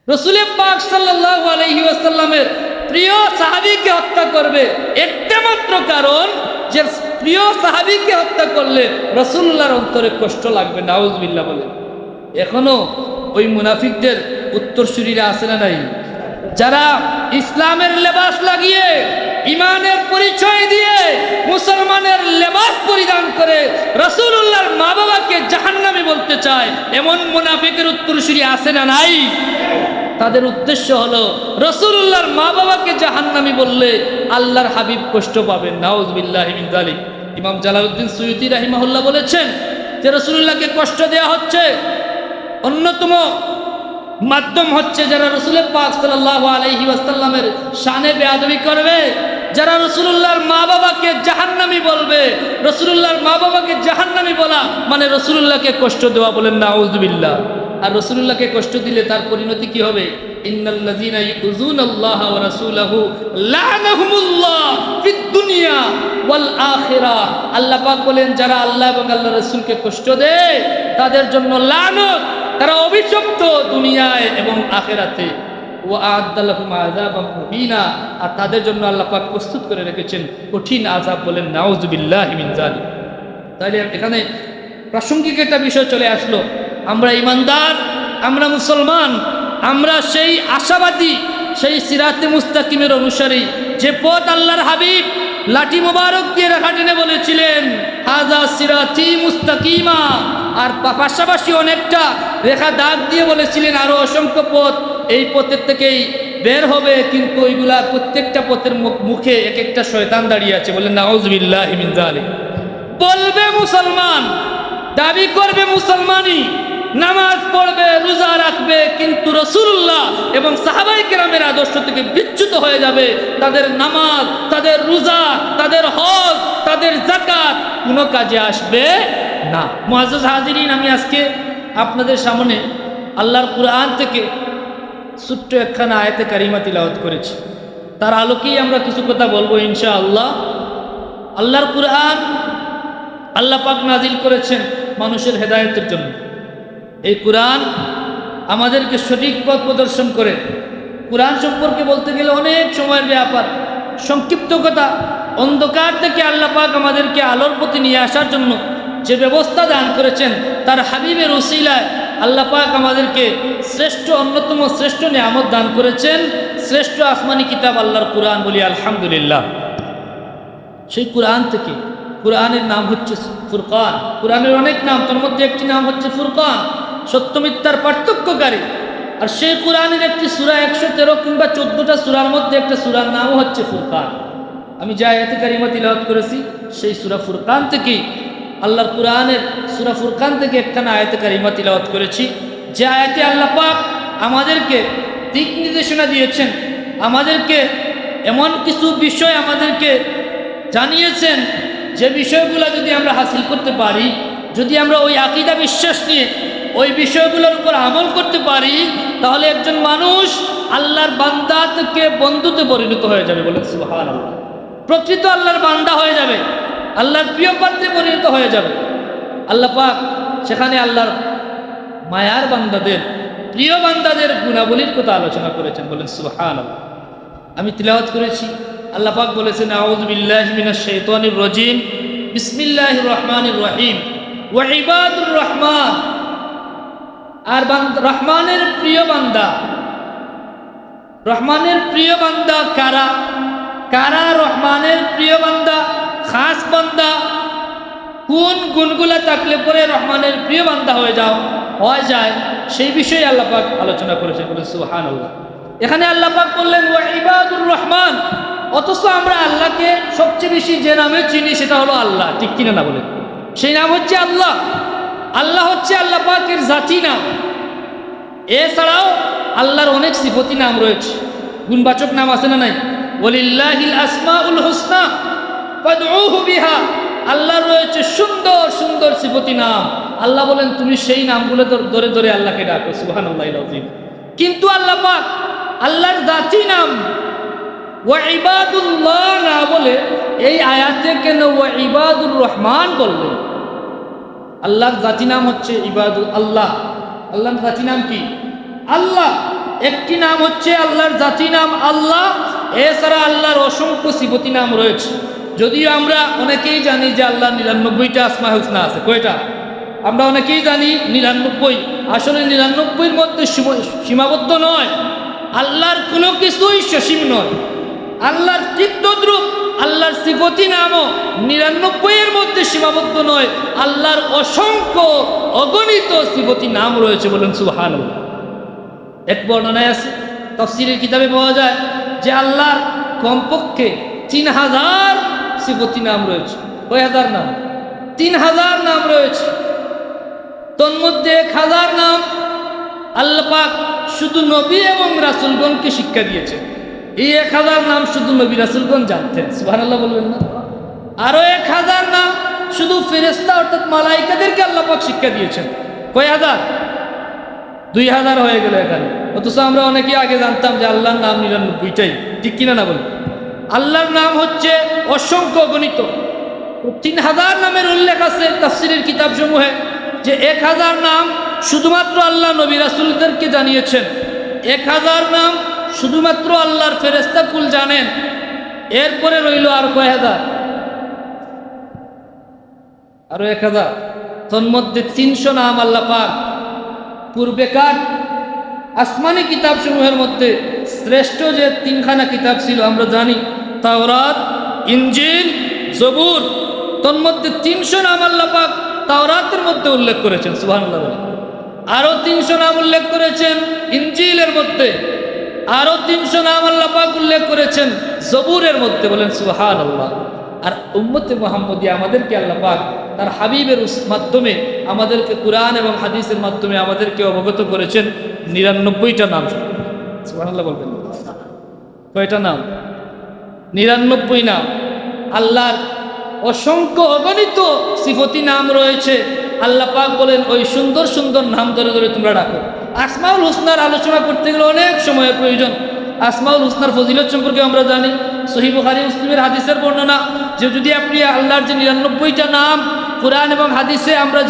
রসুল পাক সাল্লাল্লাহু আলাইহি ওয়াসাল্লামের প্রিয় সাহাবীকে হত্যা করবে, একটা মাত্র কারণ যে প্রিয় সাহাবীকে হত্যা করলে রাসূলুল্লাহর অন্তরে কষ্ট লাগবে। নাউজুবিল্লাহ বলে। এখনো ওই মুনাফিকদের উত্তরসূরিরা আছে না নাই, যারা ইসলামের লেবাস লাগিয়ে ইমানের পরিচয় দিয়ে মুসলমানের লেবাস পরিধান করে রাসূলুল্লাহর মা বাবাকে জাহান্নামী বলতে চায়, এমন মুনাফিকের উত্তরসূরি আছে না নাই? তাদের উদ্দেশ্য হলো রাসূলুল্লাহর মা বাবাকে জাহান্নামী বললে আল্লাহর হাবিব কষ্ট পাবেন। নাউজুবিল্লাহি মিন যালিক। ইমাম জালালউদ্দিন সুয়ুতী রাহিমাহুল্লাহ বলেছেন যে রাসূলুল্লাহকে কষ্ট দেওয়া হচ্ছে অন্যতম মাধ্যম হচ্ছে যারা রাসূল পাক সাল্লাল্লাহু আলাইহি ওয়াসাল্লামের শানে বেয়াদবি করবে, যারা রাসূলুল্লাহর মা বাবাকে জাহান্নামী বলবে। রাসূলুল্লাহর মা বাবাকে জাহান্নামী বলা মানে রাসূলুল্লাহকে কষ্ট দেওয়া। বলেন নাউজুবিল্লাহ। আর রাসূলুল্লাহকে কষ্ট দিলে তার পরিণতি কি হবে? ইন্নাল্লাযীনা ইউযুনাল্লাহা ওয়া রাসূলাহু লা'নাহুমুল্লাহ ফিদ দুনিয়া ওয়াল আখিরাহ। আল্লাহ পাক বলেন যারা আল্লাহ এবং আল্লাহর রাসূলকে কষ্ট দেয় তাদের জন্য লানত, তারা অভিশপ্ত দুনিয়ায় এবং আখিরাতে। ওয়া আ'আদ্দা লাহুম আযাবাম মুহিনা। আর তাদের জন্য আল্লাহ পাক প্রস্তুত করে রেখেছেন কঠিন আযাব। বলেন নাউযুবিল্লাহি মিন যালিক। তাহলে এখানে প্রাসঙ্গিক একটা বিষয় চলে আসলো। আমরা ইমানদার, আমরা মুসলমান, আমরা সেই আশাবাদী, সেই সিরাতে মুস্তাকিমের অনুসারী, যে পথ আল্লাহর হাবিব লাঠি মোবারক দিয়ে রেখা টেনে বলেছিলেন হাযা সিরাতি মুস্তাকিমা। আর পাশাপাশি অনেকটা রেখা দাগ দিয়ে বলেছিলেন আরো অসংখ্য পথ এই পথের থেকেই বের হবে, কিন্তু ওইগুলা প্রত্যেকটা পথের মুখে এক একটা শয়তান দাঁড়িয়ে আছে। বলেন নাউযুবিল্লাহি মিন যালিক। বলবে মুসলমান, দাবি করবে মুসলমানি, নামাজ পড়বে, রোজা রাখবে, কিন্তু রাসূলুল্লাহ এবং সাহাবায়ে কেরামের আদর্শ থেকে বিচ্যুত হয়ে যাবে। তাদের নামাজ, তাদের রোজা, তাদের হজ, তাদের যাকাত কোনো কাজে আসবে না। মুআজ্জাজ হাজিরিন, আমি আজকে আপনাদের সামনে আল্লাহর কুরআন থেকে ছোট্ট একখানা আয়াতে কারিমা তিলাওয়াত করেছি। তার আলোকেই আমরা কিছু কথা বলবো ইনশাআল্লাহ। আল্লাহর কুরআন আল্লাহ পাক নাজিল করেছেন মানুষের হেদায়েতের জন্য। এই কুরআন আমাদেরকে সঠিক পথ প্রদর্শন করে। কুরআন সম্পর্কে বলতে গেলে অনেক সময়ের ব্যাপার, সংক্ষিপ্ত কথা। অন্ধকার থেকে আল্লাহ পাক আমাদেরকে আলোর প্রতি নিয়ে আসার জন্য যে ব্যবস্থা দান করেছেন, তার হাবিবের উসিলায় আল্লাহ পাক আমাদেরকে শ্রেষ্ঠ, অন্যতম শ্রেষ্ঠ নিয়ামত দান করেছেন, শ্রেষ্ঠ আসমানি কিতাব আল্লাহর কুরআন। বলি আলহামদুলিল্লাহ। সেই কুরআন থেকে, কুরআনের নাম হচ্ছে ফুরকান। কুরআনের অনেক নাম, তার মধ্যে একটি নাম হচ্ছে ফুরকান, সত্য মিথ্যার পার্থক্যকারী। আর সেই কুরআনের একটি সূরা 113 কিংবা 14টা সূরার মধ্যে একটা সূরার নামও হচ্ছে ফুরকান। আমি যে আয়াতে কারিমা তিলাওয়াত করেছি সেই সূরা ফুরকান থেকেই, আল্লাহর কুরআনের সূরা ফুরকান থেকে একখানা আয়াতে কারিমা তিলাওয়াত করেছি, যে আয়াতে আল্লাহ পাক আমাদেরকে দিক নির্দেশনা দিয়েছেন, আমাদেরকে এমন কিছু বিষয় আমাদেরকে জানিয়েছেন যে বিষয়গুলো যদি আমরা হাসিল করতে পারি, যদি আমরা ওই আকীদা বিশ্বাস নিয়ে ওই বিষয়গুলোর উপর আমল করতে পারি, তাহলে একজন মানুষ আল্লাহর বান্দা থেকে বন্ধুতে পরিণত হয়ে যাবে। বলেন সুবহানাল্লাহ। প্রকৃত আল্লাহর বান্দা হয়ে যাবে, আল্লাহর প্রিয় পাত্রে পরিণত হয়ে যাবে। আল্লাহ পাক সেখানে আল্লাহর মায়ার বান্দাদের, প্রিয় বান্দাদের গুণাবলীর কথা আলোচনা করেছেন। বলেন সুবহানাল্লাহ। আমি তিলাওয়াত করেছি, আল্লাহ পাক বলেছেন আউযু বিল্লাহি মিনাশ শাইতানির রাজীম, বিসমিল্লাহির রহমানির রহিম, ওয়া ইবাদুর রহমান। আর রহমানের প্রিয় বান্দা, রহমানের প্রিয় বান্দা কারা? কারা রহমানের প্রিয় বান্দা, খাস বান্দা? কোন গুণগুলা থাকলে পরে রহমানের প্রিয় বান্দা হয়ে যায়, সেই বিষয়ে আল্লাহ পাক আলোচনা করেছেন। বলেন সুবহানাল্লাহ। এখানে আল্লাহ পাক বললেন ওয়া ইবাদুর রহমান, অথচ আমরা আল্লাহকে সবচেয়ে বেশি যে নামে চিনি সেটা হলো আল্লাহ। ঠিক কিনা না বলেন? সেই নাম হচ্ছে আল্লাহ। আল্লাহ হচ্ছে আল্লাহ পাকের জাতি নাম। এছাড়াও আল্লাহর অনেক সিফতি নাম রয়েছে, গুণবাচক নাম আছে না নাই? ওয়ালিল্লাহিল আসমাউল হুসনা ফাদউহু বিহা। আল্লাহর রয়েছে সুন্দর সুন্দর সিফতি নাম। আল্লাহ বলেন তুমি সেই নামগুলো ধরে ধরে আল্লাহকে ডাকো। সুবহানাল্লাহিল আযীম। কিন্তু আল্লাহ পাক আল্লাহর জাতি নাম ওয়া ইবাদুল্লাহ না বলে এই আয়াতে কেন ওয়া ইবাদুর রহমান বললেন? আল্লাহর জাতি নাম হচ্ছে ইবাদুল আল্লাহ। আল্লাহর জাতি নাম কি? আল্লাহ। একটি নাম হচ্ছে আল্লাহর জাতি নাম আল্লাহ, এছাড়া আল্লাহর অসংখ্য সিফতি নাম রয়েছে। যদিও আমরা অনেকেই জানি যে আল্লাহর 99টা আসমায়ে হুসনা আছে। কয়টা? আমরা অনেকেই জানি 99। আসলে 99-এর মধ্যে সীমাবদ্ধ নয়, আল্লাহর কোনো কিছুই সসীম নয়। আল্লাহর ঠিক তদ্রূপ আল্লাহর সিফতি নামও 99-এর মধ্যে সীমাবদ্ধ নয়, আল্লাহর অসংখ্য অগণিত সিফতি নাম রয়েছে। বলেন সুবহানাল্লাহ। এক বর্ণনায় আছে, তাফসীরের কিতাবে পাওয়া যায় যে আল্লাহর কমপক্ষে 3000 সিফতি নাম রয়েছে। কয় হাজার নাম? 3000 নাম রয়েছে। তন্মধ্যে 1000 নাম আল্লাহ পাক শুধু নবী এবং রাসূলগণকে শিক্ষা দিয়েছেন। এই 1000 নাম শুধু নবী রাসূলগণ জানতেন। সুবহানাল্লাহ বলবেন না? আরো 1000 নাম শুধু ফেরেশতা অর্থাৎ মালাইকাদেরকে আল্লাহ পাক শিক্ষা দিয়েছেন। কয় হাজার? 2000 হয়ে গেল এখানে। অথচ আমরা অনেকেই আগে জানতাম যে আল্লাহর নাম 99টাই। ঠিক কিনা না বলুন? আল্লাহর নাম হচ্ছে অসংখ্য গণিত। 3000 নামের উল্লেখ আছে তাফসীরের কিতাবসমূহে, যে 1000 নাম শুধুমাত্র আল্লাহ নবী রাসূলদেরকে জানিয়েছেন। 1000 নাম শুধুমাত্র আল্লাহর ফেরেশতা কুল জানেন। এরপরে রইল আর কয় হাজার? আরো 1000। তন্মধ্যে 300 নাম আল্লাহ পাক পূর্বেকার আসমানি কিতাবসমূহের মধ্যে শ্রেষ্ঠ যে 3খানা কিতাব ছিল আমরা জানি, তাওরাত, ইনজিল, জবুর। তন্মধ্যে 300 নাম আল্লাহ পাক তাওরাতের মধ্যে উল্লেখ করেছেন। সুবহানাল্লাহ বলেন। আরো 300 নাম উল্লেখ করেছেন ইনজিলের মধ্যে। আরো 300 নাম আল্লাহ পাক উল্লেখ করেছেন জবুরের মধ্যে। বলেন সুবহানাল্লাহ। আর উম্মতে মুহাম্মদী আমাদেরকে আল্লাহ পাক তার হাবিবের মাধ্যমে আমাদেরকে কুরআন এবং হাদিসের মাধ্যমে আমাদেরকে অবগত করেছেন 99টা নাম। সুবহানাল্লাহ বলবেন। কয়টা নাম? 99 নাম। আল্লাহর অসংখ্য অগণিত সিফতি নাম রয়েছে। আল্লাহ পাক বলেন ওই সুন্দর সুন্দর নাম ধরে ধরে তোমরা ডাকো। আসমাউল হুসনার আলোচনা করতে গেলে অনেক সময়ের প্রয়োজন। আসমাউল হুসনার ফজিলত সম্পর্কে আমরা জানি, সহিহ বুখারী মুসলিমের হাদিসের বর্ণনা, যে যদি আপনি আল্লাহর যে 99টা নাম কুরআন এবং হাদিসে আমরা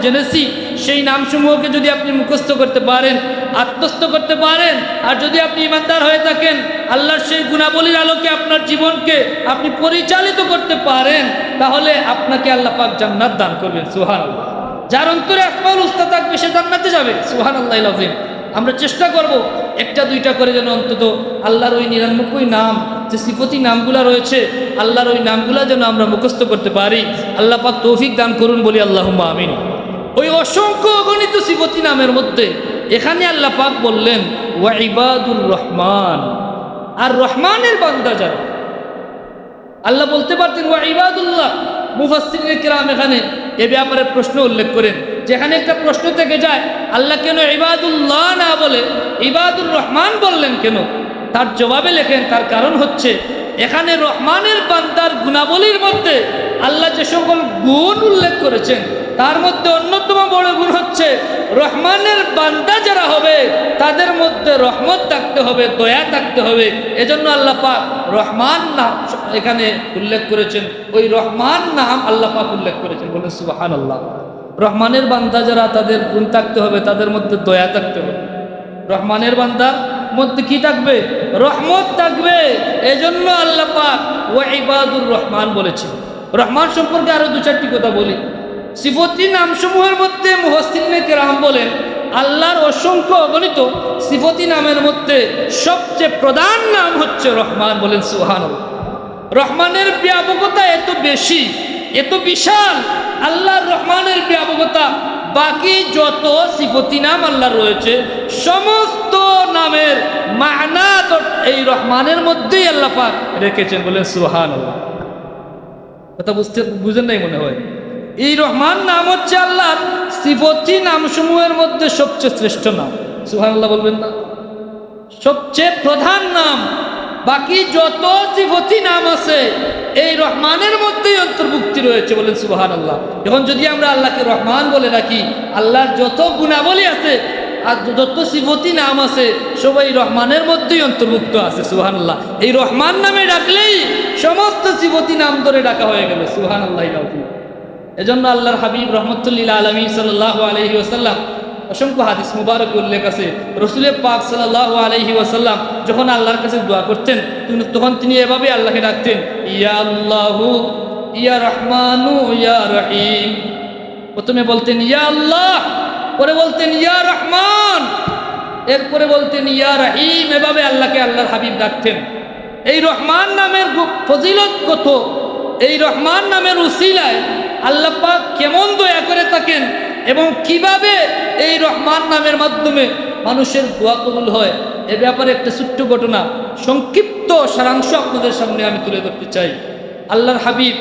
জেনেছি, সেই নামসমূহকে যদি আপনি মুখস্থ করতে পারেন, আত্মস্থ করতে পারেন, আর যদি আপনি ইমানদার হয়ে থাকেন, আল্লাহর সেই গুণাবলীর আলোকে আপনার জীবনকে আপনি পরিচালিত করতে পারেন, তাহলে আপনাকে আল্লাহ পাক জান্নাত দান করবেন। সুবহানাল্লাহ। যার অন্তরে আসমাউল হুসনা থাকবে সে জান্নাতে যাবে। সুবহানাল্লাহিল আযীম। আমরা চেষ্টা করব একটা দুইটা করে যেন অন্তত আল্লাহর ওই 99 নাম যে সিফতি নামগুলা রয়েছে, আল্লাহর ওই নামগুলা যেন আমরা মুখস্থ করতে পারি। আল্লাহ পাক তৌফিক দান করুন, বলি আল্লাহুম্মা আমিন। ওই অসংখ্য অগণিত সিফতি নামের মধ্যে এখানে আল্লাহ পাক বললেন ওয়া ইবাদুর রহমান, আর রহমানের বান্দা যারা। আল্লাহ বলতে পারতেন ওয়া ইবাদুল্লাহ। মুফাসসিরিনে কিরাম এখানে এ ব্যাপারে প্রশ্ন উল্লেখ করেন, যেখানে একটা প্রশ্ন থেকে যায় আল্লাহ কেন ইবাদুল্লাহ না বলে ইবাদুর রহমান বললেন কেন? তার জবাবে লেখেন তার কারণ হচ্ছে এখানে রহমানের বান্দার গুণাবলীর মধ্যে আল্লাহ যে সকল গুণ উল্লেখ করেছেন তার মধ্যে অন্যতম বড় গুণ হচ্ছে রহমানের বান্দা যারা হবে তাদের মধ্যে রহমত থাকতে হবে, দয়া থাকতে হবে। এজন্য আল্লাহ পাক রহমান নাম এখানে উল্লেখ করেছেন। ওই রহমান নাম আল্লাহ পাক উল্লেখ করেছেন। বলে সুবহানাল্লাহ। রহমানের বান্দা যারা তাদের গুণ থাকতে হবে, তাদের মধ্যে দয়া থাকতে হবে। রহমানের বান্দার মধ্যে কি থাকবে? রহমত থাকবে। এজন্য আল্লাহ পাক ওয়া ইবাদুর রহমান বলেছেন। রহমান সম্পর্কে আরো 2-4টি কথা বলি। সিফতি নামসমূহের মধ্যে মুফাসসিরিনে কেরাম বলেন আল্লাহর অসংখ্য অগণিত সিফতি নামের মধ্যে সবচেয়ে প্রধান নাম হচ্ছে রহমান। বলেন সুবহানাল্লাহ। রহমানের ব্যাপকতা এত বেশি, এত বিশাল। আল্লাহর রহমানের ব্যাপকতা বাকি যত সিফতি নাম আল্লাহর রয়েছে সমস্ত নামের মানা এই রহমানের মধ্যেই আল্লাহ পাক রেখেছেন। বলেন সুবহানাল্লাহ। কথা বুঝেন নাই মনে হয়? এই রহমান নাম হচ্ছে আল্লাহর সিফতি নামসমূহের মধ্যে সবচেয়ে শ্রেষ্ঠ নাম। সুবহানাল্লাহ বলবেন না? সবচেয়ে প্রধান নাম। বাকি যত সিফতি নাম আছে এই রহমানের মধ্যেই অন্তর্ভুক্তি রয়েছে। বলেন সুবহানাল্লাহ। এখন যদি আমরা আল্লাহকে রহমান বলে রাখি, আল্লাহর যত গুণাবলী আছে আর যত সিফতি নাম আছে সবাই রহমানের মধ্যেই অন্তর্ভুক্ত আছে। সুবহানাল্লাহ। এই রহমান নামে ডাকলেই সমস্ত সিফতি নাম ধরে ডাকা হয়ে গেল। সুবহানাল্লাহ। এজন্য আল্লাহর হাবিব রহমতুল্লিল আলামিন সাল্লাল্লাহু আলাইহি ওয়াসাল্লাম অসংখ্য হাদিস মুবারক উল্লেখ আছে রসুলের পাক সাল্লাল্লাহু আলাইহি ওয়াসাল্লাম যখন আল্লাহর কাছে দোয়া করতেন তখন তিনি এভাবে আল্লাহকে ডাকতেন, ইয়া আল্লাহু ইয়া রহমানু ইয়া রহিম। প্রথমে বলতেন ইয়া আল্লাহ, পরে বলতেন ইয়া রহমান, এরপরে বলতেন ইয়া রহিম। এভাবে আল্লাহকে আল্লাহর হাবিব ডাকতেন। এই রহমান নামের ফজিলত কত, এই রহমান নামের উসিলায় আল্লাহ পাক কেমন দয়া করে থাকেন এবং কিভাবে এই রহমান নামের মাধ্যমে মানুষের দোয়া কবুল হয়, এ ব্যাপারে একটা ছোট্ট ঘটনা সংক্ষিপ্ত সারাংশ আপনাদের সামনে আমি তুলে ধরতে চাই। আল্লাহর হাবিব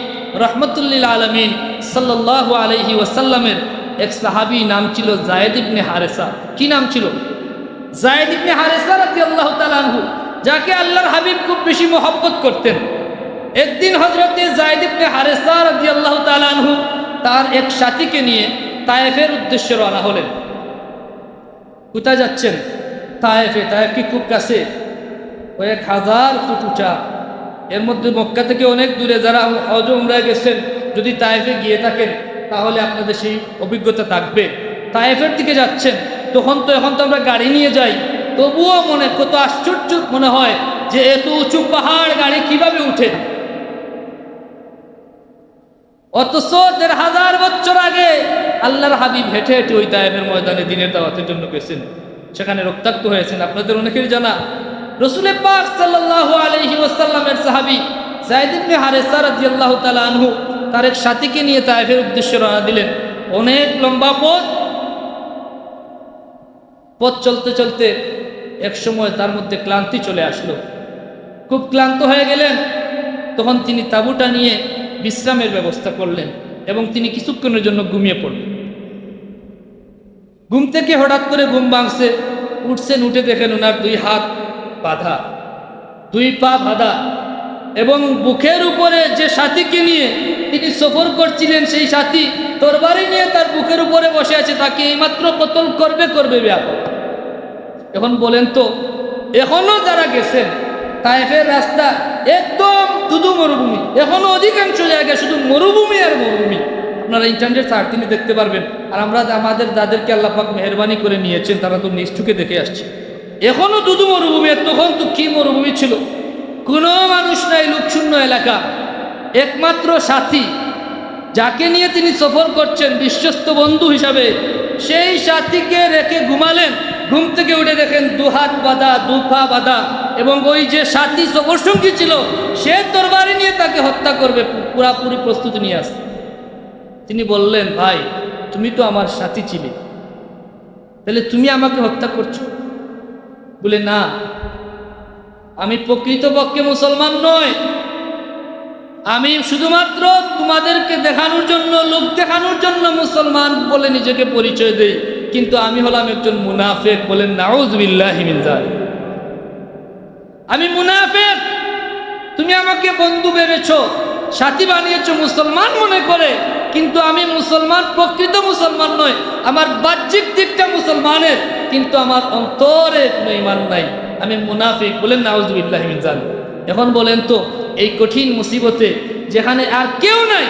রহমতুল্লিল আলমিন সাল্লাল্লাহু আলাইহি ওয়াসাল্লামের এক সাহাবী নাম ছিল যায়েদ ইবনে হারেসা। কি নাম ছিল? যায়েদ ইবনে হারেসা রাদিয়াল্লাহু তাআলা আনহু, যাকে আল্লাহর হাবিব খুব বেশি মহব্বত করতেন। একদিন হযরতে যায়েদ ইবনে হারেসা রাদিয়াল্লাহু তাআলা আনহু তার এক সাথীকে নিয়ে তায়েফের উদ্দেশ্যে রওনা হলেন। কোথায় যাচ্ছেন? তায়েফে। তায়েফ কি খুব কাছে? কয়েক হাজার ফুট উঁচা। এর মধ্যে মক্কা থেকে অনেক দূরে। যারা হজ উমরায় গেছেন, যদি তায়েফে গিয়ে থাকেন তাহলে আপনাদের সেই অভিজ্ঞতা থাকবে। তায়েফের দিকে যাচ্ছেন, এখন তো আমরা গাড়ি নিয়ে যাই, তবুও মনে কত আশ্চর্য মনে হয় যে এত উঁচু পাহাড় গাড়ি কিভাবে উঠে। অথচ ১,৫০০ বছর আগে আল্লাহর হাবিব হেঁটে হেঁটে ওই তায়েফের ময়দানে দিনের দাওয়াতের জন্য গেছেন, সেখানে রক্তাক্ত হয়েছেন। আপনাদের অনেকেরই জানা। রসুল পাক সাল্লাল্লাহু আলাইহি ওয়াসাল্লামের সাহাবী যায়েদ ইবনে হারেসা রাদিয়াল্লাহু তাআলা আনহু তার এক সাথীকে নিয়ে তায়েফের উদ্দেশ্যে রওনা দিলেন। অনেক লম্বা পথ চলতে চলতে এক সময় তার মধ্যে ক্লান্তি চলে আসলো। খুব ক্লান্ত হয়ে গেলেন। তখন তিনি তাঁবুটা নিয়ে বিশ্রামের ব্যবস্থা করলেন এবং তিনি কিছুক্ষণের জন্য ঘুমিয়ে পড়লেন। ঘুম থেকে হঠাৎ করে ঘুম ভাঙছে। উঠছেন, উঠে দেখেন ওনার 2 হাত বাঁধা, 2 পা বাঁধা এবং বুকের উপরে যে সাথীকে নিয়ে তিনি সফর করছিলেন সেই সাথী তরবারি নিয়ে তার বুকের উপরে বসে আছে, তাকে এইমাত্র কতল করবে ব্যাপক। এখন বলেন তো, এখনো যারা গেছেন তায়েফের রাস্তা একদম দুদু মরুভূমি, এখনো অধিকাংশ জায়গায় শুধু মরুভূমি আর মরুভূমি। আপনারা ইন্টারনেট সার্চ দিলে দেখতে পারবেন। আর আমরা আমাদের যাদেরকে আল্লাহ পাক মেহেরবানি করে নিয়েছেন তারা তো নিষ্ঠুকে দেখে আসছে। এখনো দুদু মরুভূমি। তখন তো কি মরুভূমি ছিল, কোনো মানুষ নাই, লোকশূন্য এলাকা। একমাত্র সাথী যাকে নিয়ে তিনি সফর করছেন বিশ্বস্ত বন্ধু হিসাবে, সেই সাথীকে রেখে ঘুমালেন। ঘুম থেকে উঠে দেখেন 2 হাত বাঁধা, 2 পা বাঁধা এবং ওই যে সাথী সফরসঙ্গী ছিল সে তরবারি নিয়ে তাকে হত্যা করবে, পুরাপুরি প্রস্তুতি নিয়ে আসছে। তিনি বললেন, ভাই তুমি তো আমার সাথী ছিলে, তাহলে তুমি আমাকে হত্যা করছো? বলে, না, আমি প্রকৃতপক্ষে মুসলমান নই। আমি শুধুমাত্র তোমাদেরকে দেখানোর জন্য, লোক দেখানোর জন্য মুসলমান বলে নিজেকে পরিচয় দেই, কিন্তু আমি হলাম একজন মুনাফিক। বলেন নাউযুবিল্লাহি মিন যালিক। আমি মুনাফিক। তুমি আমাকে বন্ধু ভেবেছো, সাথী বানিয়েছো মুসলমান মনে করে, কিন্তু আমি মুসলমান, প্রকৃত মুসলমান নয়। আমার বাহ্যিক দিকটা মুসলমানের, কিন্তু আমার অন্তরে কোনো ঈমান নাই। আমি মুনাফিক। বলেন নাউযুবিল্লাহি মিন যালিক। এখন বলেন তো, এই কঠিন মুসিবতে যেখানে আর কেউ নাই,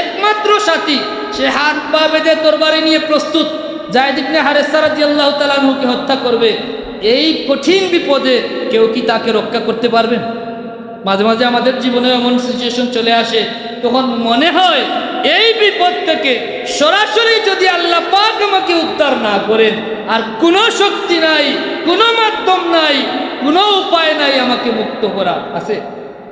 একমাত্র সাথী, সে হাত পা বেঁধে তরবারি নিয়ে প্রস্তুত যায়েদ ইবনে হারেসা রাদিয়াল্লাহু তাআলা আনহুকে হত্যা করবে। এই কঠিন বিপদে কেউ কি তাকে রক্ষা করতে পারবেন? মাঝে মাঝে আমাদের জীবনে এমন সিচুয়েশন চলে আসে, তখন মনে হয় এই বিপদ থেকে সরাসরি যদি আল্লাহ পাক আমাকে উদ্ধার না করেন, আর কোনো শক্তি নাই, কোনো মাধ্যম নাই, কোনো উপায় নাই আমাকে মুক্ত করা। আছে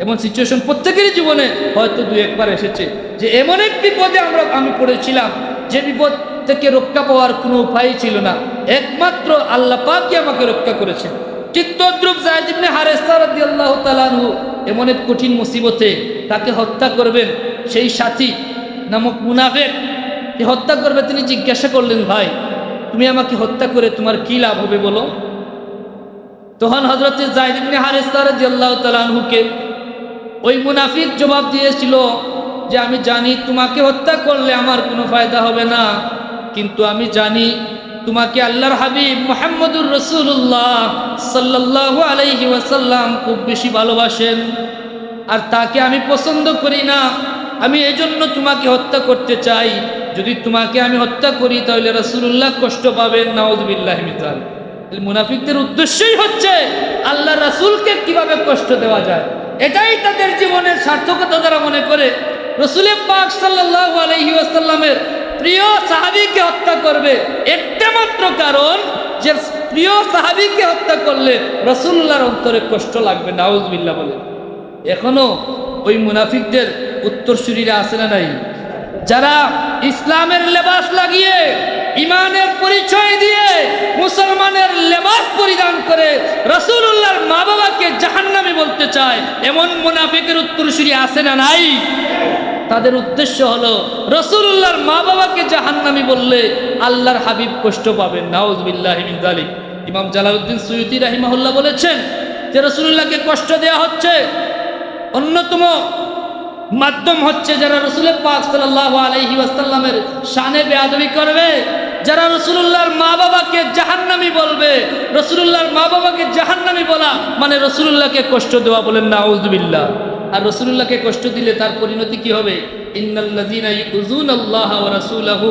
এমন সিচুয়েশন প্রত্যেকেরই জীবনে হয়তো 2-1 বার এসেছে, যে এমন এক বিপদে আমি পড়েছিলাম যে বিপদ থেকে রক্ষা পাওয়ার কোনো উপায় ছিল না, একমাত্র আল্লাহ পাকই আমাকে রক্ষা করেছেন। ঠিক তদ্রূপ যায়েদ ইবনে হারেসা রাদিয়াল্লাহু তাআলা আনহু এমন এক কঠিন মুসিবতে তাকে হত্যা করবেন সেই সাথী নামক মুনাফিক হত্যা করবে। তিনি জিজ্ঞাসা করলেন, ভাই তুমি আমাকে হত্যা করে তোমার কি লাভ হবে বলো? তখন হযরত যায়েদ ইবনে হারেসা রাদিয়াল্লাহু তাআলা আনহুকে ওই মুনাফিক জবাব দিয়েছিল যে আমি জানি তোমাকে হত্যা করলে আমার কোনো ফায়দা হবে না, কিন্তু আমি জানি তোমাকে আল্লাহর হাবিব মুহাম্মদুর রাসূলুল্লাহ সাল্লাল্লাহু আলাইহি ওয়াসাল্লাম খুব বেশি ভালোবাসেন, আর তাকে আমি পছন্দ করি না। আমি এজন্য তোমাকে হত্যা করতে চাই, যদি তোমাকে আমি হত্যা করি তাহলে রাসূলুল্লাহ কষ্ট পাবেন, নাউযুবিল্লাহি মিন যালিক। মুনাফিকদের উদ্দেশ্যই হচ্ছে আল্লাহ রাসূলকে কিভাবে কষ্ট দেওয়া যায়, এটাই তাদের জীবনের সার্থকতা তারা মনে করে। রাসূল পাক সাল্লাল্লাহু আলাইহি ওয়াসাল্লামের প্রিয় সাহাবীকে হত্যা করবে, একটা মাত্র কারণ যে প্রিয় সাহাবীকে হত্যা করলে রাসূলুল্লাহর অন্তরে কষ্ট লাগবে, নাউযুবিল্লাহ বলে। এখনো ওই মুনাফিকদের উত্তরসূরিরা আছে না নাই, যারা ইসলামের লেবাস লাগিয়ে ইমানের পরিচয় দিয়ে মুসলমানের লেবাস পরিধান করে রাসূলুল্লাহর মা বাবাকে জাহান্নামী বলতে চায়, এমন মুনাফিকের উত্তরসূরি আছে না নাই? তাদের উদ্দেশ্য হলো রাসূলুল্লাহর মা বাবাকে জাহান্নামী বললে আল্লাহর হাবিব কষ্ট পাবেন, নাউযুবিল্লাহি মিন যালিক। ইমাম জালালউদ্দিন সুয়ুতী রাহিমাহুল্লাহ বলেছেন যে রাসূলুল্লাহকে কষ্ট দেওয়া হচ্ছে অন্যতম মাধ্যম হচ্ছে যারা রাসূল পাক সাল্লাল্লাহু আলাইহি ওয়াসাল্লামের শানে বেয়াদবি করবে, যারা রাসূলুল্লাহর মা বাবাকে জাহান্নামী বলবে। রাসূলুল্লাহর মা বাবাকে জাহান্নামী বলা মানে রাসূলুল্লাহকে কষ্ট দেওয়া, বলেন নাউযুবিল্লাহ। আর রাসূলুল্লাহকে কষ্ট দিলে তার পরিণতি কি হবে? ইন্নাল্লাযীনা ইউযুনাল্লাহা ওয়া রাসূলাহু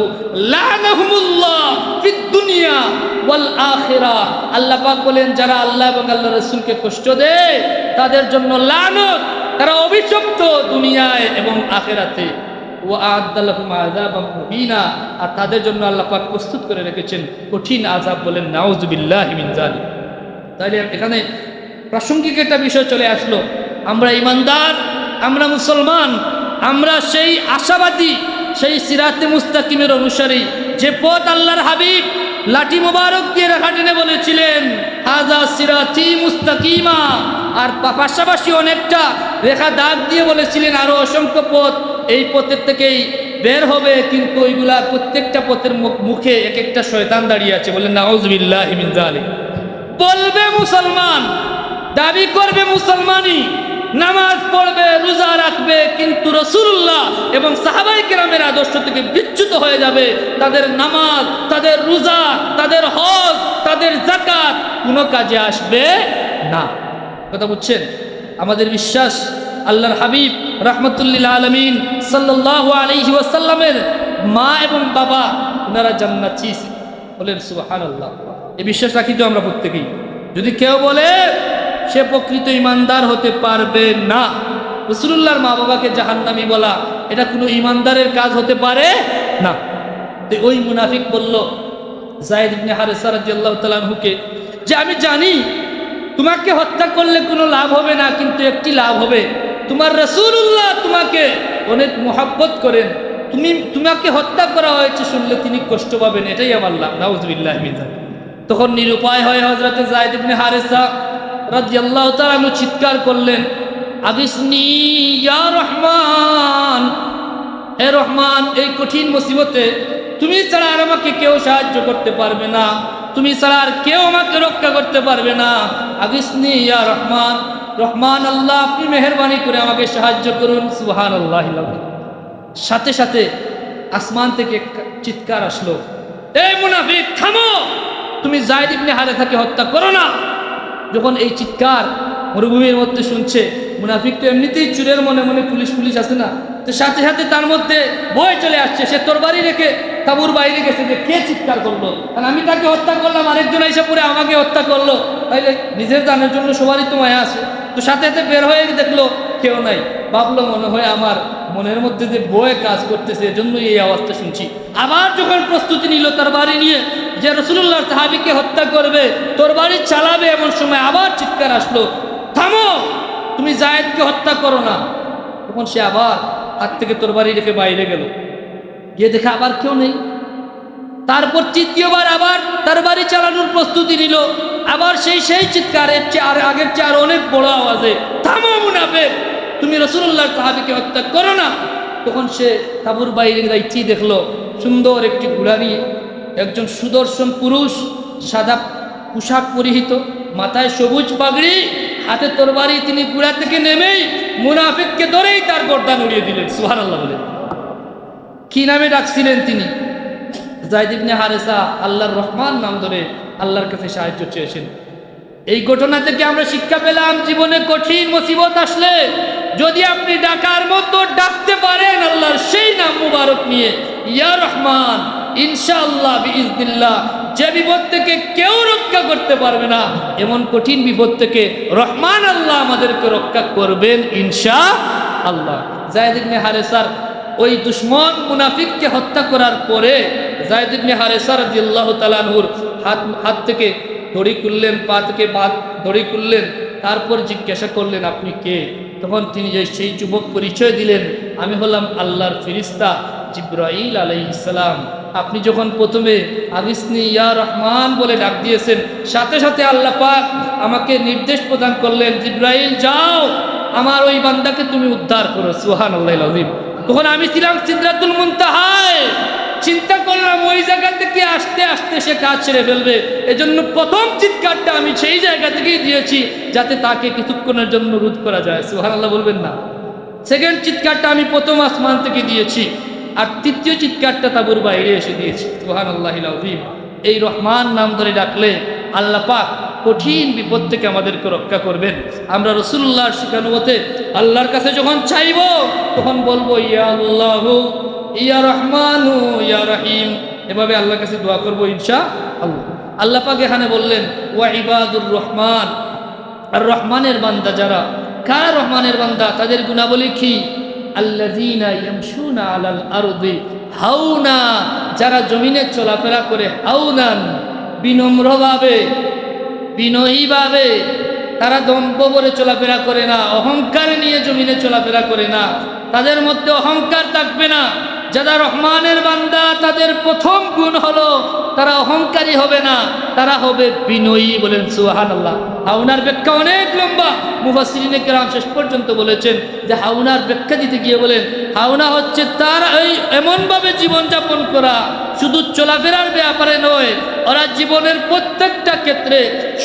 লা'নাহুমুল্লাহ ফিদ দুনিয়া ওয়াল আখিরাহ। আল্লাহ পাক বলেন যারা আল্লাহ এবং আল্লাহর রাসূলকে কষ্ট দেয় তাদের জন্য লানত, তারা অভিশপ্ত দুনিয়ায় এবং আখিরাতে। ওয়া আ'আদ্দা লাহুম আযাবাম মুহিনা, আর তাদের জন্য আল্লাহ পাক প্রস্তুত করে রেখেছেন কঠিন আযাব, বলেন নাউযুবিল্লাহি মিন যালিক। তাইলে এখানে প্রাসঙ্গিক একটা বিষয় চলে আসলো, আমরা ঈমানদার, আমরা মুসলমান, আমরা সেই আশাবাদী, সেই সিরাতে মুস্তাকিমের অনুসারী, যে পথ আল্লাহর হাবিব লাঠি মোবারক দিয়ে রেখা টেনে বলেছিলেন হাযা সিরাতি মুস্তাকিমা, আর পাশাপাশি অনেকটা রেখা দাগ দিয়ে বলেছিলেন আরো অসংখ্য পথ এই পথের থেকেই বের হবে, কিন্তু ওইগুলা প্রত্যেকটা পথের মুখে এক একটা শয়তান দাঁড়িয়ে আছে, বলেন নাউযুবিল্লাহি মিন যালিক। বলবে মুসলমান, দাবি করবে মুসলমানই, নামাজ পড়বে, রোজা রাখবে, কিন্তু রাসূলুল্লাহ এবং সাহাবায়ে কেরামের আদর্শ থেকে বিচ্যুত হয়ে যাবে। তাদের নামাজ, তাদের রোজা, তাদের হজ, তাদের যাকাত কোনো কাজে আসবে না। কথা বুঝছেন? আমাদের বিশ্বাস আল্লাহর হাবিব রাহমাতুল্লিল আলামিন সাল্লাল্লাহু আলাইহি ওয়াসাল্লামের মা এবং বাবা ওনারা জান্নাতি, বলেন সুবহানাল্লাহ। এই বিশ্বাস রাখি তো আমরা প্রত্যেকেই। যদি কেউ বলে সে প্রকৃত ইমানদার হতে পারবে না, রাসূলুল্লাহর মা বাবাকে জাহান্নামী বলা এটা কোনো ইমানদারের কাজ হতে পারে না। তো ওই মুনাফিক বলল যায়েদ ইবনে হারেসা রাদিয়াল্লাহু তাআলা আনহুকে যে আমি জানি তোমাকে হত্যা করলে কোনো লাভ হবে না, কিন্তু একটি লাভ হবে, তোমার রাসূলুল্লাহ তোমাকে অনেক মহব্বত করেন, তোমাকে হত্যা করা হয়েছে শুনলে তিনি কষ্ট পাবেন, এটাই আমার লাভ, নাউযুবিল্লাহি মিন যালিক। তখন নিরুপায় হয়ে হযরত যায়েদ ইবনে হারেসা রাদিয়াল্লাহু তাআলা আনহু চিৎকার করলেন আগিসনি ইয়া রহমান, হে রহমান, এই কঠিন মুসিবতে তুমি ছাড়া আর আমাকে কেউ সাহায্য করতে পারবে না, তুমি ছাড়া আর কেউ আমাকে রক্ষা করতে পারবে না। আগিসনি ইয়া রহমান, রহমান আল্লাহ আপনি মেহেরবানি করে আমাকে সাহায্য করুন। সুবহানাল্লাহ। সাথে সাথে আসমান থেকে চিৎকার আসলো, এই মুনাফিক থামো, তুমি যায়েদ ইবনে হারেসাকে হত্যা করো না। যখন এই চিৎকার মরুভূমির মধ্যে শুনছে, মুনাফিক তো এমনিতেই চুরের মনে মনে পুলিশ পুলিশ আছে না, তো সাথে সাথে তার মধ্যে ভয় চলে আসছে। সে তরবারি রেখে তাঁবুর বাইরে গেছে যে কে চিৎকার করলো, কারণ আমি তাকে হত্যা করলাম, আরেকজন এসে পরে আমাকে হত্যা করলো, তাইলে নিজের জানের জন্য সবারই তো মায়া আছে। তো সাথে সাথে বের হয়ে দেখলো কেউ নাই, ভাবলো মনে হয় আমার মনের মধ্যে যে ভয় কাজ করতেছে এজন্যই এই আওয়াজটা শুনছি। আবার যখন প্রস্তুতি নিল তরবারি নিয়ে যে রাসূলুল্লাহর সাহাবীকে হত্যা করবে, তরবারি চালাবে, এমন সময় আবার চিৎকার আসলো, থামো, তুমি যায়েদকে হত্যা করো না। তখন সে আবার হাত থেকে তরবারি রেখে বাইরে গেল, গিয়ে দেখে আবার কেউ নেই। তারপর তৃতীয়বার আবার তরবারি চালানোর প্রস্তুতি নিল, আবার সেই চিৎকারের চেয়ে আর আগের চেয়ে আর অনেক বড় আওয়াজে, থামো মুনাফিক, তুমি রাসূলুল্লাহর সাহাবীকে হত্যা করো না। তখন সে তাঁবুর বাইরে যাইতেই দেখলো সুন্দর একটি ঘোড়া নিয়ে একজন সুদর্শন পুরুষ, সাদা পোশাক পরিহিত, মাথায় সবুজ পাগড়ি, হাতে তরবারি, তিনি ঘোড়া থেকে নেমেই মুনাফিককে ধরেই তার গর্দান উড়িয়ে দিলেন। সুবহানাল্লাহ বলে। কি নামে ডাকছিলেন তিনি? যায়েদ ইবনে হারেসা। আল্লাহর রহমান নাম ধরে আল্লাহর কাছে সাহায্য চেয়েছেন। এই ঘটনা থেকে আমরা শিক্ষা পেলাম, জীবনে কঠিন মুসিবত আসলে যদি আপনি ডাকার মতো ডাকতে পারেন আল্লাহর সেই নাম মুবারক নিয়ে, ইয়া রহমান, ইনশাআল্লাহ বিইজনিল্লাহ যে বিপদ থেকে কেউ রক্ষা করতে পারবে না এমন কঠিন বিপদ থেকে রহমান আল্লাহ আমাদেরকে রক্ষা করবেন ইনশাআল্লাহ। যায়েদ ইবনে হারেসার ওই দুশমন মুনাফিককে হত্যা করার পরে যায়েদ ইবনে হারেসা রাদিয়াল্লাহু তাআলা আনহুর হাত থেকে দড়ি খুললেন, পা থেকে দড়ি খুললেন, তারপর জিজ্ঞাসা করলেন আপনি কে? তখন তিনি সেই যুবক পরিচয় দিলেন, আমি হলাম আল্লাহর ফেরেশতা জিবরাইল আলাইহিস সালাম। আপনি যখন প্রথমে আবিসনি ইয়া রহমান বলে ডাক দিয়েছেন, সাথে সাথে আল্লাহ পাক আমাকে নির্দেশ প্রদান করলেন, জিবরাইল যাও আমার ওই বান্দাকে তুমি উদ্ধার করো। সুবহানাল্লাহিল আযীম। তখন আমি ছিলাম সিদরাতুল মুনতাহায়, চিন্তা করলাম ওই জায়গা থেকে আস্তে আস্তে সে কাজ ছেড়ে ফেলবে, এজন্য প্রথম চিৎকারটা আমি সেই জায়গা থেকেই দিয়েছি যাতে তাকে কিছুক্ষণের জন্য রোধ করা যায়। সুবহানাল্লাহ বলবেন না? সেকেন্ড চিৎকারটা আমি প্রথম আসমান থেকে দিয়েছি, আর তৃতীয় চিৎকারটা তাবুর বাইরে এসে দিয়েছি। সুবহানাল্লাহিল আযীম। এই রহমান নাম ধরে ডাকলে আল্লাহ পাক কঠিন বিপদ থেকে আমাদেরকে রক্ষা করবেন। আমরা রাসূলুল্লাহর শিখানো মতে আল্লাহর কাছে যখন চাইব তখন বলবো ইয়া আল্লাহু ইয়া রহমানু ইয়া রহিম, এভাবে আল্লাহর কাছে দোয়া করবো ইনশাআল্লাহ। আল্লাহ পাক এখানে বললেন ওয়া ইবাদুর রহমান, আর রহমানের বান্দা যারা, কারা রহমানের বান্দা? তাদের গুণাবলী কি? আল্লাযীনা ইয়ামশুনা আলাল আরদি হাওনা, যারা জমিনে চলাফেরা করে হাওনান, বিনম্রভাবে, বিনয়ীভাবে, তারা দম্ভ করে চলাফেরা করে না, অহংকার নিয়ে জমিনে চলাফেরা করে না, তাদের মধ্যে অহংকার থাকবে না। যারা রহমানের বান্দা তাদের প্রথম গুণ হলো তারা অহংকারী হবে না, তারা হবে বিনয়ী। বলেন সুবহানাল্লাহ। হাওনার ব্যাখ্যা অনেক লম্বা, মুফাসসিরিনে কেরাম শেষ পর্যন্ত বলেছেন যে হাওনার ব্যাখ্যা দিতে গিয়ে বলেন হাওনা হচ্ছে তার এই এমনভাবে জীবনযাপন করা, শুধু চলাফেরার ব্যাপারে নয়, ওরা জীবনের প্রত্যেকটা ক্ষেত্রে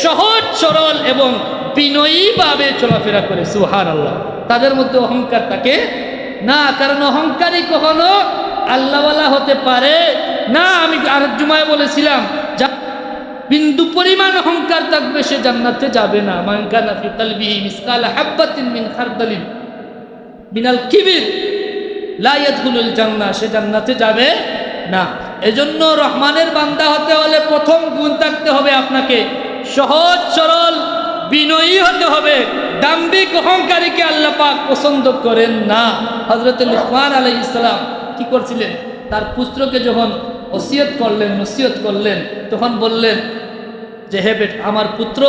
সহজ সরল এবং বিনয়ীভাবে চলাফেরা করে। সুবহানাল্লাহ। তাদের মধ্যে অহংকার থাকে না, কারণ অহংকারী কখনো আল্লাহওয়ালা হতে পারে না। আমি আরেক জুমায় বলেছিলাম যা বিন্দু পরিমাণ অহংকার থাকবে সে জান্নাতে যাবে না। মান কানা ফি কলবিহি মিসকালা হাববাতিন মিন খারদালিন মিনাল কিবির লা ইয়াদখুলুল জান্নাহ, সে জান্নাতে যাবে না। এজন্য রহমানের বান্দা হতে হলে প্রথম গুণ থাকতে হবে আপনাকে সহজ সরল বিনয়ী হতে হবে। দাম্ভিক অহংকারীকে আল্লাহ পাক পছন্দ করেন না। হযরত লুকমান আলাইহিস সালাম কি করছিলেন? তার পুত্রকে যখন নসিহত করলেন তখন বললেন যে হে বেটা, আমার পুত্র,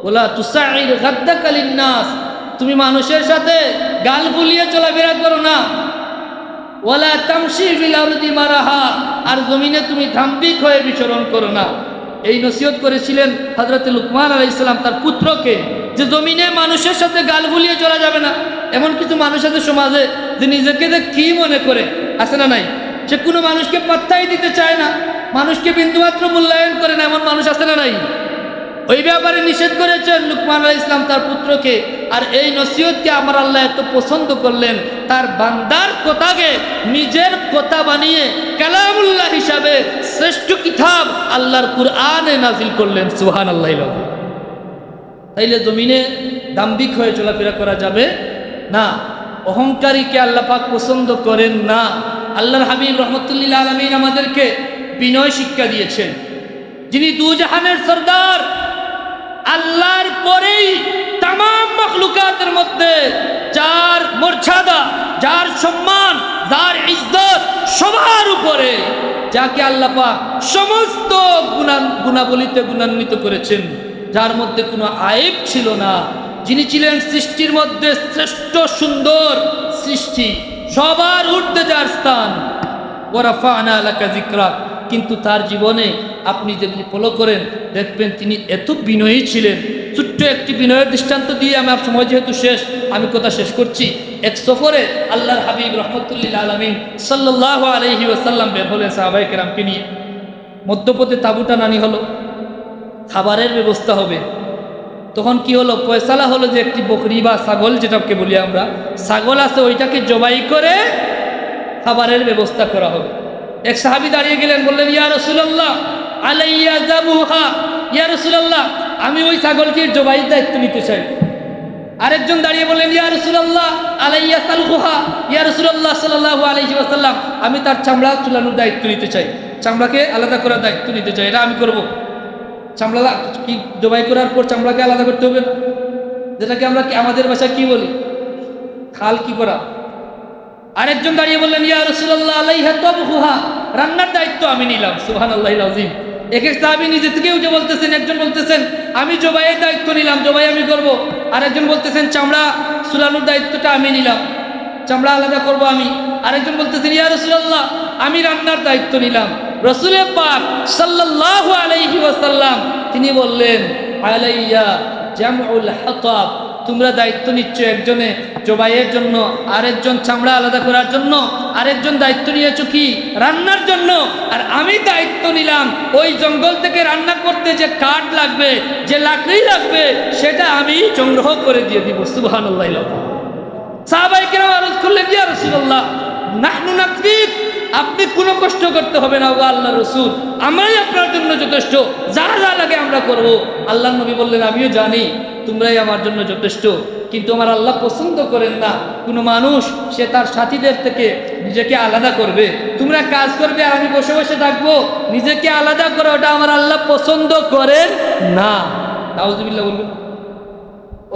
ওলা তুসাইর গাদ্দাকা লিন্নাস, তুমি মানুষের সাথে গাল ফুলিয়ে চলাফেরা করো না। ওয়ালা তামশি ফিল আরদি মারাহা, আর জমিনে তুমি দাম্ভিক হয়ে বিচরণ করো না। এই নসিহত করেছিলেন হযরত লুকমান আলাইহিস সালাম তার পুত্রকে, যে জমিনে মানুষের সাথে গাল ফুলিয়ে চলা যাবে না। এমন কিছু মানুষ আছে সমাজে যে নিজেকে যে কি মনে করে, আছে না নাই? সে কোনো মানুষকে পাত্তাই দিতে চায় না, মানুষকে বিন্দুমাত্র মূল্যায়ন করে না, এমন মানুষ আছে না নাই? ওই ব্যাপারে নিষেধ করেছেন লুকমান আলাইহিস সালাম তার পুত্রকে। আর এই নসিহতকে আমার আল্লাহ এত পছন্দ করলেন, তার বান্দার কথাকে নিজের কথা বানিয়ে কালামুল্লাহ হিসাবে শ্রেষ্ঠ কিতাব আল্লাহর কুরআনে নাজিল করলেন। সুবহানাল্লাহিল আযীম। তাইলে জমিনে দাম্ভিক হয়ে চলাফেরা করা যাবে না। অহংকারীকে আল্লাহ পাক পছন্দ করেন না। আল্লাহর হাবিব রহমতুল্লিল আলামিন আমাদেরকে বিনয় শিক্ষা দিয়েছেন, যিনি দুজাহানের সরদার, আল্লাহর পরেই তামাম মাখলুকাতের মধ্যে যার মর্যাদা, যার সম্মান, যার ইজ্জত সবার উপরে, যাকে আল্লাহ পাক সমস্ত গুণাবলীতে গুণান্বিত করেছেন, যার মধ্যে কোনো আয়েব ছিল না, যিনি ছিলেন সৃষ্টির মধ্যে শ্রেষ্ঠ সুন্দর সৃষ্টি, সবার ঊর্ধ্বে যার স্থান। ওয়ারাফা'না লাকা যিকরাক, কিন্তু তার জীবনে আপনি যদি ফলো করেন দেখবেন তিনি এত বিনয়ী ছিলেন। ছোট্ট একটি বিনয়ের দৃষ্টান্ত দিয়ে আমার সময় যেহেতু শেষ, আমি কথা শেষ করছি। এক সফরে আল্লাহর হাবিব রহমতুল্লিল আলামিন সাল্লাল্লাহু আলাইহি ওয়াসাল্লাম বের হলেন সাহাবায়ে কেরামকে নিয়ে। মধ্যপথে তাঁবুটা নানি হলো, খাবারের ব্যবস্থা হবে। তখন কি হলো, ফয়সালা হলো যে একটি বকরি বা ছাগল, যেটাকে বলি আমরা, ছাগল আছে, ওইটাকে জবাই করে খাবারের ব্যবস্থা করা হবে। এক সাহাবী দাঁড়িয়ে গেলেন, বললেন ইয়া রাসূলুল্লাহ আলাইয়া যাবুহা, ইয়া রাসূলুল্লাহ আমি ওই ছাগলটির জবাইয়ের দায়িত্ব নিতে চাই। আরেকজন দাঁড়িয়ে বললেন, ইয়া রাসূলুল্লাহ আলাইয়া সালহুহা, ইয়া রাসূলুল্লাহ সাল্লাল্লাহু আলাইহি ওয়াসাল্লাম, আমি তার চামড়া চুলানোর দায়িত্ব নিতে চাই, চামড়াকে আলাদা করার দায়িত্ব নিতে চাই, এটা আমি করব। চামড়া কি জবাই করার পর চামড়াকে আলাদা করতে হবে না? যেটাকে আমরা আমাদের ভাষায় কি বলি, খাল কি করা। আরেকজন দাঁড়িয়ে বললেন, ইয়া রাসূলুল্লাহ আলাইহা তাবহুহা, রান্নার দায়িত্ব আমি নিলাম। সুবহানাল্লাহিল আযীম। এক এক সাহাবী নিজে থেকে উঠে বলতেছেন, একজন বলতেছেন আমি জবাইয়ের দায়িত্ব নিলাম, জবাই আমি করব। আরেকজন বলতেছেন চামড়া চুলানোর দায়িত্বটা আমি নিলাম, চামড়া আলাদা করব আমি। আরেকজন বলতেছেন, ইয়া রাসূলুল্লাহ আমি রান্নার দায়িত্ব নিলাম। রাসূল পাক সাল্লাল্লাহু আলাইহি ওয়াসাল্লাম তিনি বললেন, আলাইয়া জামউল হাতাব, তোমরা দায়িত্ব নিচ্ছ একজনে জবাইয়ের জন্য, আরেকজন চামড়া আলাদা করার জন্য, আরেকজন দায়িত্ব নিয়েছো কি রান্নার জন্য, আর আমি দায়িত্ব নিলাম ওই জঙ্গল থেকে রান্না করতে যে কাঠ লাগবে, যে লাকড়ি লাগবে, সেটা আমি সংগ্রহ করে দিয়ে দিব। সুবহানাল্লাহ। সাহাবায়ে কেরাম আরজ করলেন, ইয়া রাসূলুল্লাহ নাহনু নাকফিক, আপনি কোনো কষ্ট করতে হবে না, ও আল্লাহ রসুল, আমরাই আপনার জন্য যথেষ্ট, যা যা লাগে আমরা করব। আল্লাহ নবী বললেন, আমিও জানি তোমরাই আমার জন্য যথেষ্ট, কিন্তু আমার আল্লাহ পছন্দ করেন না কোনো মানুষ সে তার সাথীদের থেকে নিজেকে আলাদা করবে। তোমরা কাজ করবে আর আমি বসে বসে থাকবো, নিজেকে আলাদা করে, ওটা আমার আল্লাহ পছন্দ করেন না। নাউজুবিল্লাহ বলবেন।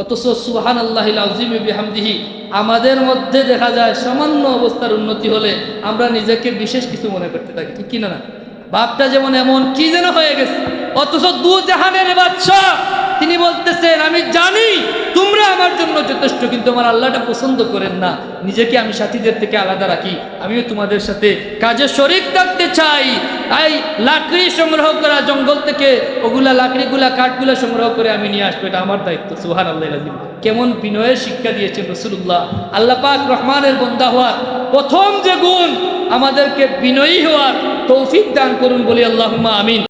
অথচ সুবহানাল্লাহিল আযীম বিহামদিহি আমাদের মধ্যে দেখা যায় সামান্য অবস্থার উন্নতি হলে আমরা নিজেকে বিশেষ কিছু মনে করতে থাকি, ঠিক কিনা না? বাপটা যেমন এমন কি যেন হয়ে গেছে, অথচ দু জাহানের বাদশা তিনি বলতেছেন, আমি জানি তোমরা আমার জন্য যথেষ্ট, কিন্তু আমার আল্লাহটা পছন্দ করেন না, নিজেকে আমি সাথীদের থেকে আলাদা রাখি, আমিও তোমাদের সাথে কাজে শরীক থাকতে চাই। তাই লাকড়ি সংগ্রহ করা জঙ্গল থেকে, ওগুলা লাকড়িগুলা কাঠগুলা সংগ্রহ করে আমি নিয়ে আসবো, এটা আমার দায়িত্ব। সুবহানাল্লাহিল আযীম। কেমন বিনয়ের শিক্ষা দিয়েছেন রাসূলুল্লাহ। আল্লাহ পাক রহমানের বান্দা হওয়ার প্রথম যে গুণ, আমাদেরকে বিনয়ী হওয়ার তৌফিক দান করুন, বলি আল্লাহুম্মা আমিন।